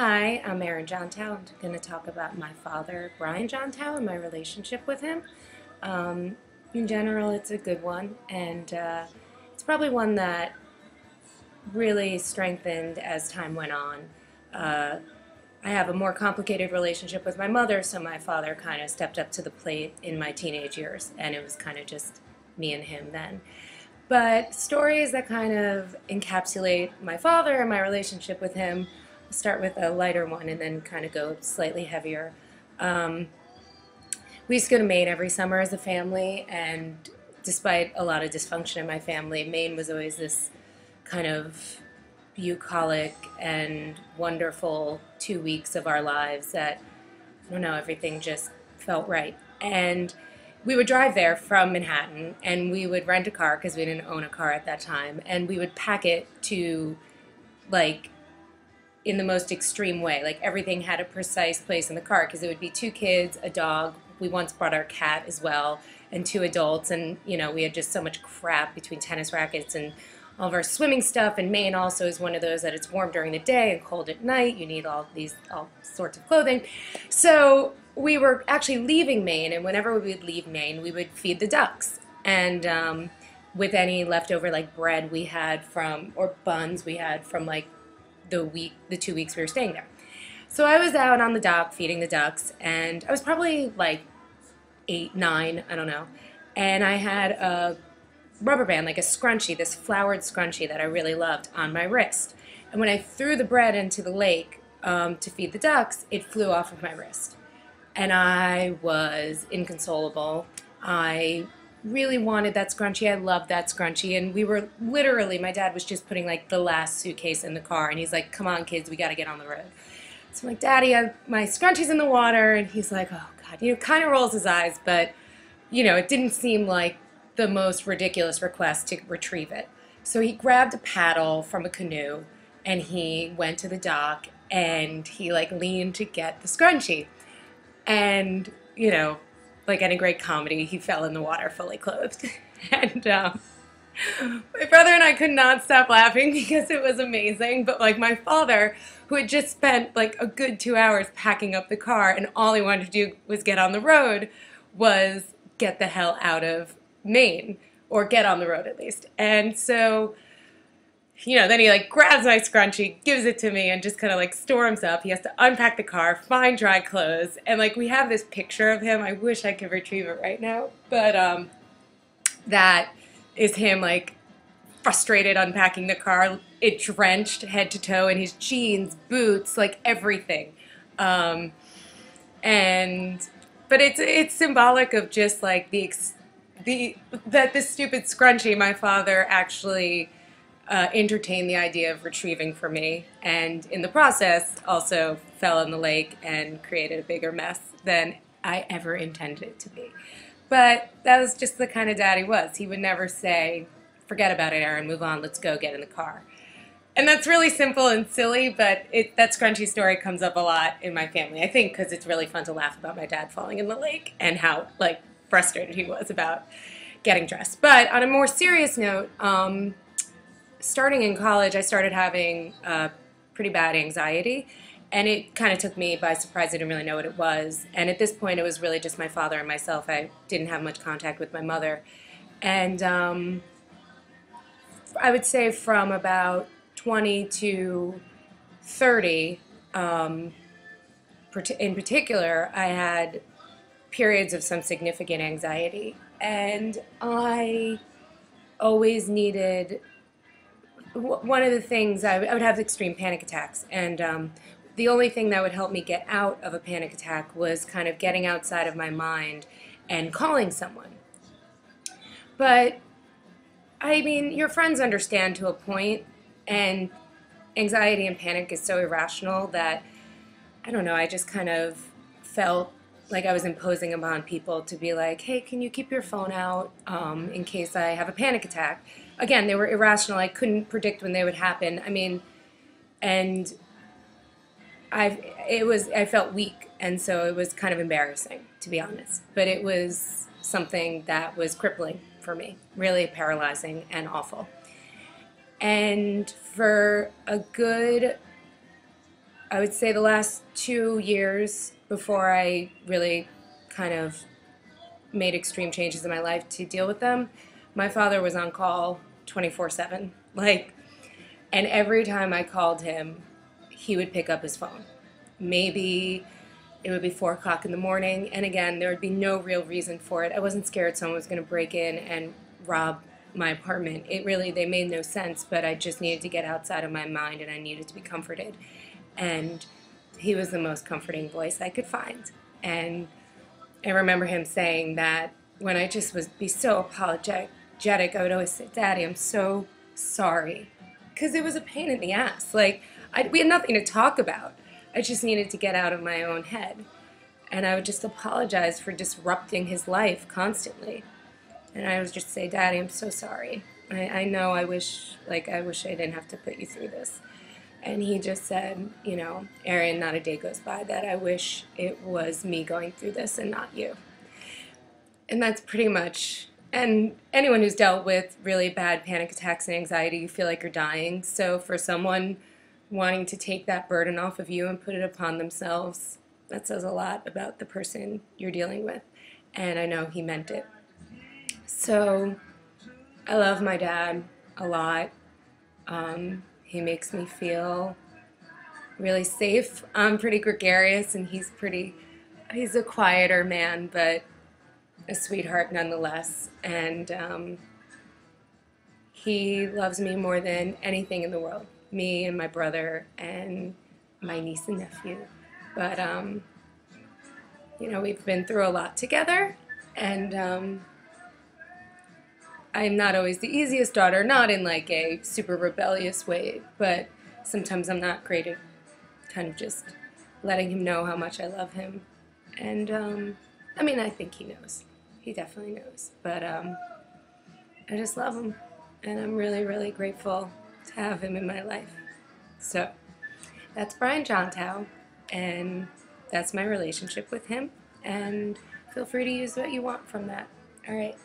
Hi, I'm Erin Jontow. I'm going to talk about my father, Brian Jontow, and my relationship with him. Um, in general, it's a good one, and it's probably one that really strengthened as time went on. Uh, I have a more complicated relationship with my mother, so my father kind of stepped up to the plate in my teenage years, and it was kind of just me and him then. But stories that kind of encapsulate my father and my relationship with him, I'll start with a lighter one and then kind of go slightly heavier. Um, we used to go to Maine every summer as a family, and despite a lot of dysfunction in my family, Maine was always this kind of bucolic and wonderful 2 weeks of our lives that, I don't know, everything just felt right. And we would drive there from Manhattan and we would rent a car because we didn't own a car at that time. And we would pack it to, like, in the most extreme way. Like, everything had a precise place in the car because it would be two kids, a dog. We once brought our cat as well, and two adults. And, we had just so much crap between tennis rackets and all of our swimming stuff. And Maine also is one of those that it's warm during the day and cold at night. You need all sorts of clothing. So we were actually leaving Maine, and whenever we would leave Maine, we would feed the ducks. And with any leftover like bread we had from, or buns we had from like the 2 weeks we were staying there. So I was out on the dock feeding the ducks, and I was probably like 8, 9, I don't know. And I had a rubber band, like a scrunchie, this flowered scrunchie that I really loved on my wrist. And when I threw the bread into the lake to feed the ducks, it flew off of my wrist. And I was inconsolable. I really wanted that scrunchie. I loved that scrunchie. And we were literally, my dad was just putting like the last suitcase in the car. And he's like, come on, kids, we got to get on the road. So I'm like, Daddy, my scrunchie's in the water. And he's like, oh, God. Kind of rolls his eyes. But, it didn't seem like the most ridiculous request to retrieve it. So he grabbed a paddle from a canoe and he went to the dock and he like leaned to get the scrunchie. And, like any great comedy, he fell in the water fully clothed. And my brother and I could not stop laughing because it was amazing. But like my father, who had just spent like a good 2 hours packing up the car and all he wanted to do was get on the road, was get the hell out of Maine, or get on the road at least. And so, then he like grabs my scrunchie, gives it to me, and just kind of like storms up. He has to unpack the car, find dry clothes, and like we have this picture of him. I wish I could retrieve it right now, but that is him like frustrated unpacking the car. It drenched head to toe in his jeans, boots, like everything. Um, and but it's symbolic of just like that this stupid scrunchie my father actually entertained the idea of retrieving for me, and in the process also fell in the lake and created a bigger mess than I ever intended it to be. But that was just the kind of dad he was. He would never say, forget about it, Aaron, move on, let's go get in the car. And that's really simple and silly, but that scrunchy story comes up a lot in my family, I think, because it's really fun to laugh about my dad falling in the lake and how like frustrated he was about getting dressed. But on a more serious note, starting in college, I started having pretty bad anxiety, and it kind of took me by surprise. I didn't really know what it was. And at this point, it was really just my father and myself. I didn't have much contact with my mother. And I would say from about 20 to 30, in particular, I had periods of some significant anxiety. And I always needed, one of the things, I would have extreme panic attacks. And the only thing that would help me get out of a panic attack was kind of getting outside of my mind and calling someone. But, I mean, your friends understand to a point, and anxiety and panic is so irrational that, I don't know, I just kind of felt like I was imposing upon people to be like, hey, can you keep your phone out in case I have a panic attack? Again, they were irrational. I couldn't predict when they would happen. I mean, and I felt weak, and so it was kind of embarrassing, to be honest. But it was something that was crippling for me, really paralyzing and awful. And for a good I would say the last 2 years before I really kind of made extreme changes in my life to deal with them, my father was on call 24/7. Like, and every time I called him, he would pick up his phone. Maybe it would be 4 o'clock in the morning, and again, there would be no real reason for it. I wasn't scared someone was going to break in and rob my apartment. It really, they made no sense, but I just needed to get outside of my mind and I needed to be comforted. And he was the most comforting voice I could find. And I remember him saying that when I just was be so apologetic, I would always say, "Daddy, I'm so sorry." Because it was a pain in the ass. Like, we had nothing to talk about. I just needed to get out of my own head. And I would just apologize for disrupting his life constantly. And I would just say, "Daddy, I'm so sorry. I know I wish I didn't have to put you through this." And he just said, "Erin, not a day goes by that I wish it was me going through this and not you." And that's pretty much, and anyone who's dealt with really bad panic attacks and anxiety, you feel like you're dying. So for someone wanting to take that burden off of you and put it upon themselves, that says a lot about the person you're dealing with. And I know he meant it. So I love my dad a lot. He makes me feel really safe. I'm pretty gregarious, and he's a quieter man, but a sweetheart nonetheless. And he loves me more than anything in the world. Me and my brother and my niece and nephew. But, we've been through a lot together, and I'm not always the easiest daughter, not in like a super rebellious way, but sometimes I'm not great at kind of just letting him know how much I love him. And I think he knows. He definitely knows. But I just love him, and I'm really, really grateful to have him in my life. So that's Brian Johntow, and that's my relationship with him. And feel free to use what you want from that. All right.